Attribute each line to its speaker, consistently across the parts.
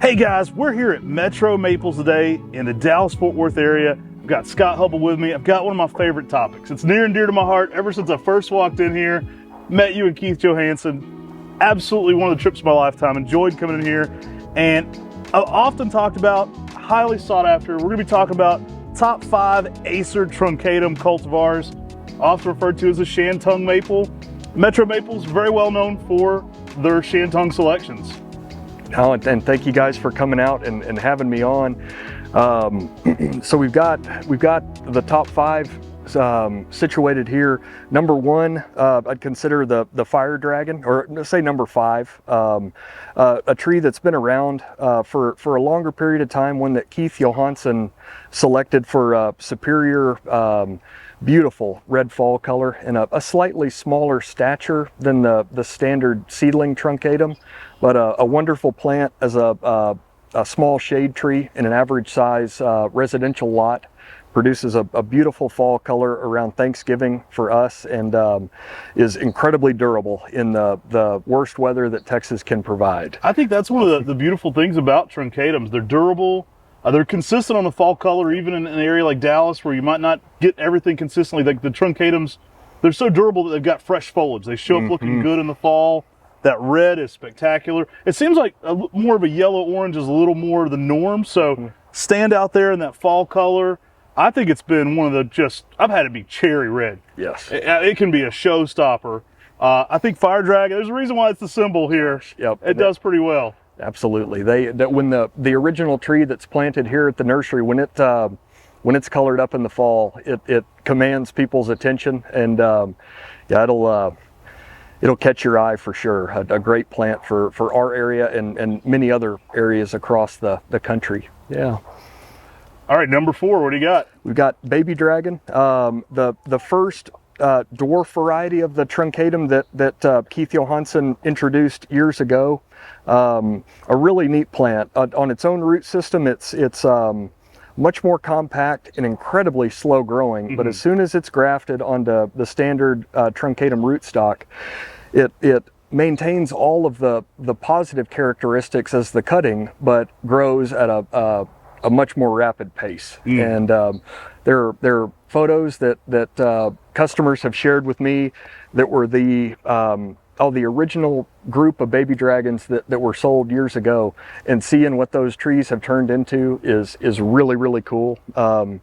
Speaker 1: Hey guys, we're here at MrMaple today in the Dallas-Fort Worth area. I've got Scott Hubble with me. I've got one of my favorite topics. It's near and dear to my heart ever since I first walked in here, met you and Keith Johansson. Absolutely one of the trips of my lifetime. Enjoyed coming in here. And I've often talked about, highly sought after, we're gonna be talking about top 5 Acer truncatum cultivars, often referred to as a Shantung maple. MrMaple's very well known for their Shantung selections.
Speaker 2: Oh, and thank you guys for coming out and having me on. So we've got the top 5 situated here. Number 1, I'd consider the fire dragon, or let's say number 5, a tree that's been around for a longer period of time. One that Keith Johansson selected for superior, beautiful red fall color and a slightly smaller stature than the standard seedling truncatum. But a wonderful plant as a small shade tree in an average size residential lot. Produces a beautiful fall color around Thanksgiving for us, and is incredibly durable in the worst weather that Texas can provide.
Speaker 1: I think that's one of the beautiful things about truncatums. They're durable, they're consistent on the fall color, even in an area like Dallas where you might not get everything consistently. Like the truncatums, they're so durable that they've got fresh foliage. They show up looking good in the fall. That red is spectacular. It seems like more of a yellow-orange is a little more the norm, so stand out there in that fall color. I think it's been one of the I've had it be cherry red.
Speaker 2: Yes.
Speaker 1: It can be a showstopper. I think Fire Dragon, there's a reason why it's the symbol here.
Speaker 2: Yep.
Speaker 1: It does pretty well.
Speaker 2: Absolutely. When the original tree that's planted here at the nursery, when it's colored up in the fall, it commands people's attention, and yeah, it'll catch your eye for sure. A great plant for our area and many other areas across the country. Yeah.
Speaker 1: All right, number 4, what do you got?
Speaker 2: We've got baby dragon, the first dwarf variety of the truncatum that Keith Johansson introduced years ago. A really neat plant. On its own root system, it's much more compact and incredibly slow growing, but as soon as it's grafted onto the standard truncatum rootstock, it maintains all of the positive characteristics as the cutting, but grows at a much more rapid pace. And there are photos that customers have shared with me that were the original group of baby dragons that were sold years ago, and seeing what those trees have turned into is really, really cool. The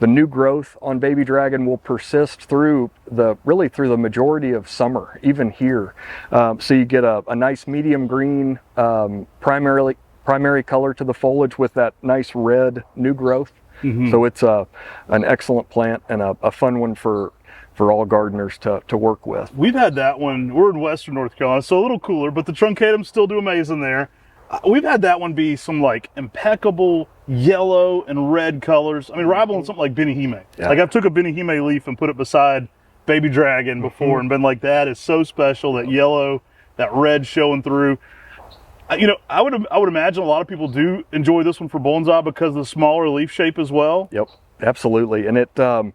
Speaker 2: new growth on baby dragon will persist through the majority of summer, even here. So you get a nice medium green primary color to the foliage with that nice red new growth. So it's an excellent plant and a fun one for all gardeners to work with.
Speaker 1: We've had that one. We're in western North Carolina, so a little cooler, but the truncatums still do amazing there. We've had that one be some like impeccable yellow and red colors. I mean, rivaling something like Benihime.
Speaker 2: Yeah.
Speaker 1: Like I've took a Benihime leaf and put it beside baby dragon before and been like, that is so special, that yellow, that red showing through. You know, I would imagine a lot of people do enjoy this one for bonsai because of the smaller leaf shape as well.
Speaker 2: Yep, absolutely. And the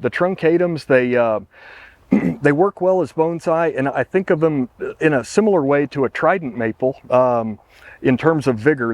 Speaker 2: truncatums, they work well as bonsai, and I think of them in a similar way to a trident maple. In terms of vigor,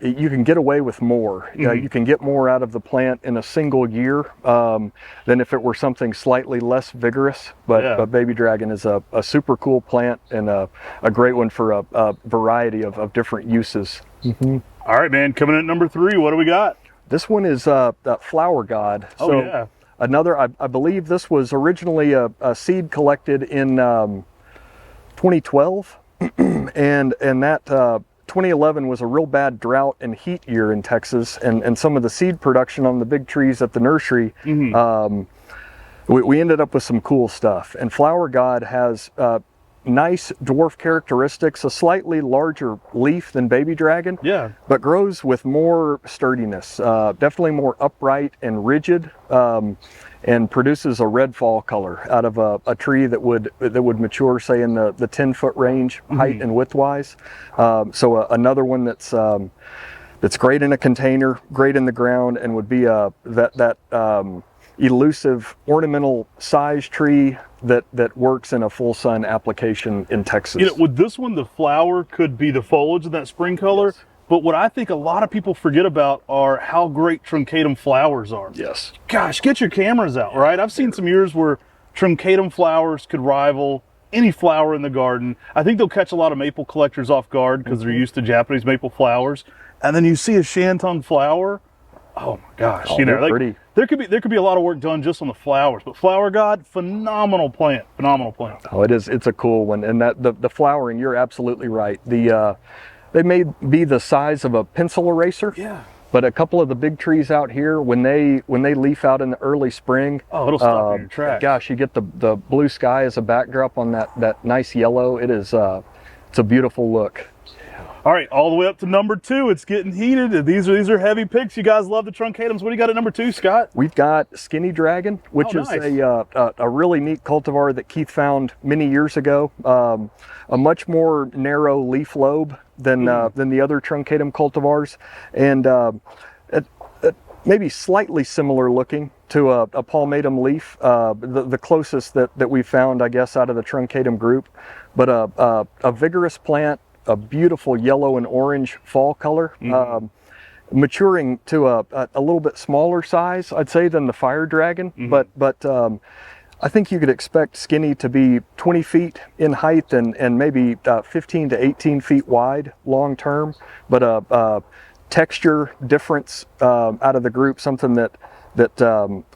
Speaker 2: you can get away with more. You can get more out of the plant in a single year than if it were something slightly less vigorous. But baby dragon is a super cool plant and a great one for a variety of different uses.
Speaker 1: All right, man, coming in at number 3, what do we got?
Speaker 2: This one is that flower god.
Speaker 1: Oh, yeah.
Speaker 2: Another, I believe this was originally a seed collected in 2012, and that 2011 was a real bad drought and heat year in Texas, and some of the seed production on the big trees at the nursery, we ended up with some cool stuff. And flower god has nice dwarf characteristics, a slightly larger leaf than baby dragon, but grows with more sturdiness, definitely more upright and rigid, and produces a red fall color out of a tree that would mature, say, in the 10-foot range, height and width wise. So another one that's great in a container, great in the ground, and would be that elusive ornamental size tree that works in a full sun application in Texas.
Speaker 1: You know, with this one, the flower could be the foliage of that spring color, But what I think a lot of people forget about are how great truncatum flowers are.
Speaker 2: Yes.
Speaker 1: Gosh, get your cameras out, right? I've seen some years where truncatum flowers could rival any flower in the garden. I think they'll catch a lot of maple collectors off guard because they're used to Japanese maple flowers. And then you see a Shantung flower, oh my gosh,
Speaker 2: Oh,
Speaker 1: you know,
Speaker 2: they're
Speaker 1: like,
Speaker 2: pretty.
Speaker 1: there could be a lot of work done just on the flowers. But Flower God, phenomenal plant, phenomenal plant.
Speaker 2: Oh, it is. It's a cool one, and that the flowering. You're absolutely right. They may be the size of a pencil eraser.
Speaker 1: Yeah.
Speaker 2: But a couple of the big trees out here, when they leaf out in the early spring,
Speaker 1: Oh, it'll stop you in your tracks.
Speaker 2: Gosh, you get the blue sky as a backdrop on that nice yellow. It is it's a beautiful look.
Speaker 1: All right, all the way up to number 2. It's getting heated. These are heavy picks. You guys love the truncatums. What do you got at number 2, Scott?
Speaker 2: We've got Skinny Dragon, which is
Speaker 1: nice.
Speaker 2: a really neat cultivar that Keith found many years ago. A much more narrow leaf lobe than the other truncatum cultivars, and maybe slightly similar looking to a palmatum leaf, the closest that we found, I guess, out of the truncatum group. But a vigorous plant, a beautiful yellow and orange fall color, maturing to a little bit smaller size, I'd say, than the Fire Dragon. But I think you could expect Skinny to be 20 feet in height and maybe 15 to 18 feet wide long term. But texture difference out of the group, something that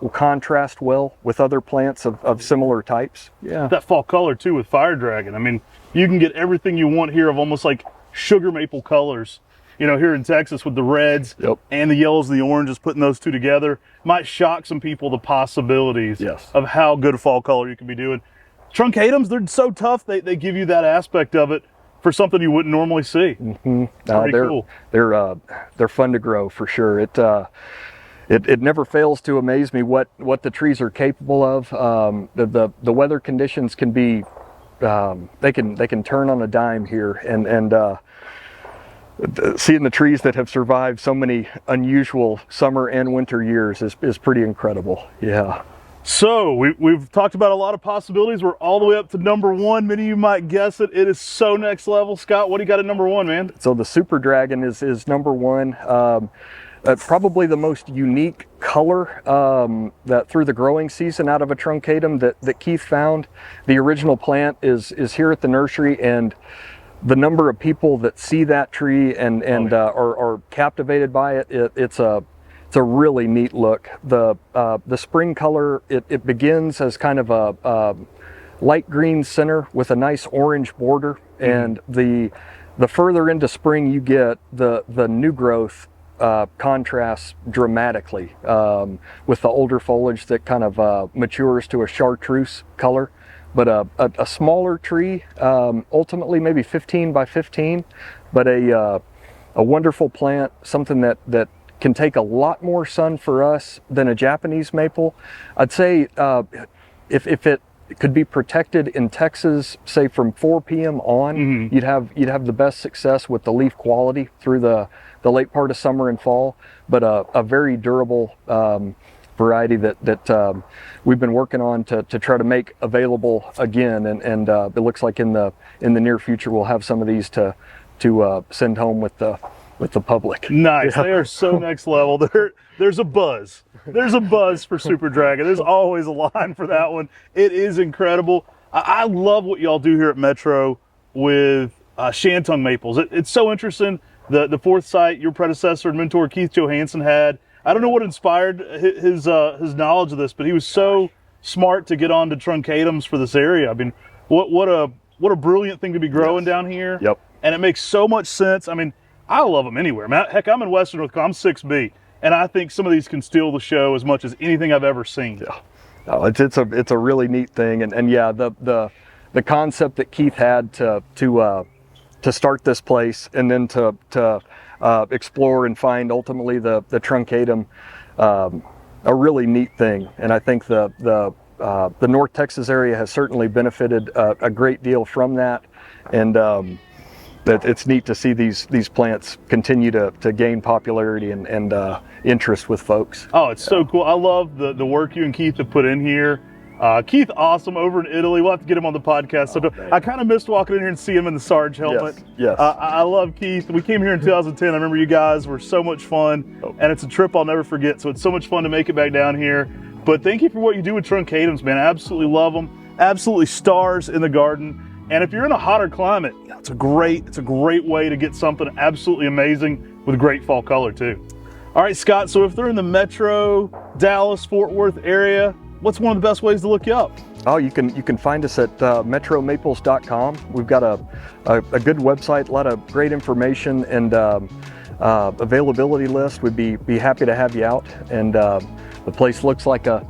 Speaker 2: will contrast well with other plants of similar types. Yeah.
Speaker 1: That fall color too with Fire Dragon. I mean, you can get everything you want here of almost like sugar maple colors. You know, here in Texas with the reds and the yellows and the oranges, putting those two together might shock some people, the possibilities of how good a fall color you can be doing. Truncatums, they're so tough, they give you that aspect of it for something you wouldn't normally see. Pretty cool.
Speaker 2: They're fun to grow for sure. It never fails to amaze me what the trees are capable of. The weather conditions can be they can turn on a dime here, and seeing the trees that have survived so many unusual summer and winter years is pretty incredible. Yeah.
Speaker 1: So we've talked about a lot of possibilities. We're all the way up to number 1. Many of you might guess it. It is so next level. Scott, what do you got at number 1, man?
Speaker 2: So the Super Dragon is number 1. Probably the most unique color that through the growing season out of a truncatum that Keith found. The original plant is here at the nursery, and the number of people that see that tree and are captivated by it, it's a really neat look. The spring color, it begins as kind of a light green center with a nice orange border, and the further into spring you get, the new growth contrasts dramatically with the older foliage that kind of matures to a chartreuse color. But a smaller tree, ultimately maybe 15 by 15, but a wonderful plant, something that can take a lot more sun for us than a Japanese maple. I'd say if it could be protected in Texas, say from 4 p.m. on, you'd have the best success with the leaf quality through the late part of summer and fall. But a very durable variety that we've been working on to try to make available again, and it looks like in the near future we'll have some of these to send home with the public.
Speaker 1: Nice. They are so next level. There's a buzz. There's a buzz for Super Dragon. There's always a line for that one. It is incredible. I love what y'all do here at Metro with Shantung maples. It's so interesting. The fourth site your predecessor and mentor Keith Johansson had. I don't know what inspired his knowledge of this, but he was so smart to get onto truncatums for this area. I mean, what a brilliant thing to be growing down here.
Speaker 2: Yep.
Speaker 1: And it makes so much sense. I mean, I love them anywhere. Heck, I'm in Western North Carolina. I'm 6B, and I think some of these can steal the show as much as anything I've ever seen.
Speaker 2: Yeah. Oh, it's a really neat thing, and yeah, the concept that Keith had to start this place, and then to explore and find ultimately the truncatum, a really neat thing. And I think the North Texas area has certainly benefited a great deal from that, and that it's neat to see these plants continue to gain popularity and interest with folks.
Speaker 1: Oh, it's so cool. I love the work you and Keith have put in here. Keith, awesome, over in Italy. We'll have to get him on the podcast. So I kind of missed walking in here and see him in the Sarge helmet.
Speaker 2: Yes.
Speaker 1: I love Keith. We came here in 2010. I remember you guys were so much fun, and it's a trip I'll never forget. So it's so much fun to make it back down here. But thank you for what you do with truncatums, man. I absolutely love them. Absolutely stars in the garden. And if you're in a hotter climate, it's a great way to get something absolutely amazing with great fall color too. All right, Scott. So if they're in the Metro, Dallas, Fort Worth area, what's one of the best ways to look you up?
Speaker 2: Oh, you can find us at MrMaples.com. We've got a good website, a lot of great information, and availability list. We'd be happy to have you out. And the place looks like a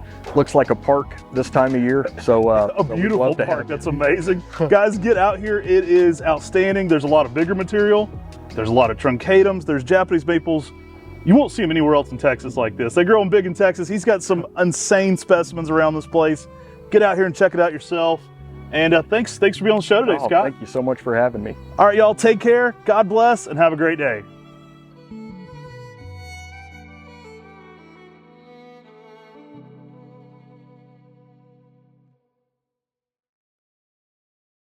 Speaker 2: park this time of year. So
Speaker 1: a beautiful park. That's amazing. Guys, get out here. It is outstanding. There's a lot of bigger material. There's a lot of truncatums. There's Japanese maples. You won't see them anywhere else in Texas like this. They grow them big in Texas. He's got some insane specimens around this place. Get out here and check it out yourself. And thanks for being on the show today, Scott.
Speaker 2: Thank you so much for having me.
Speaker 1: All right, y'all, take care. God bless, and have a great day.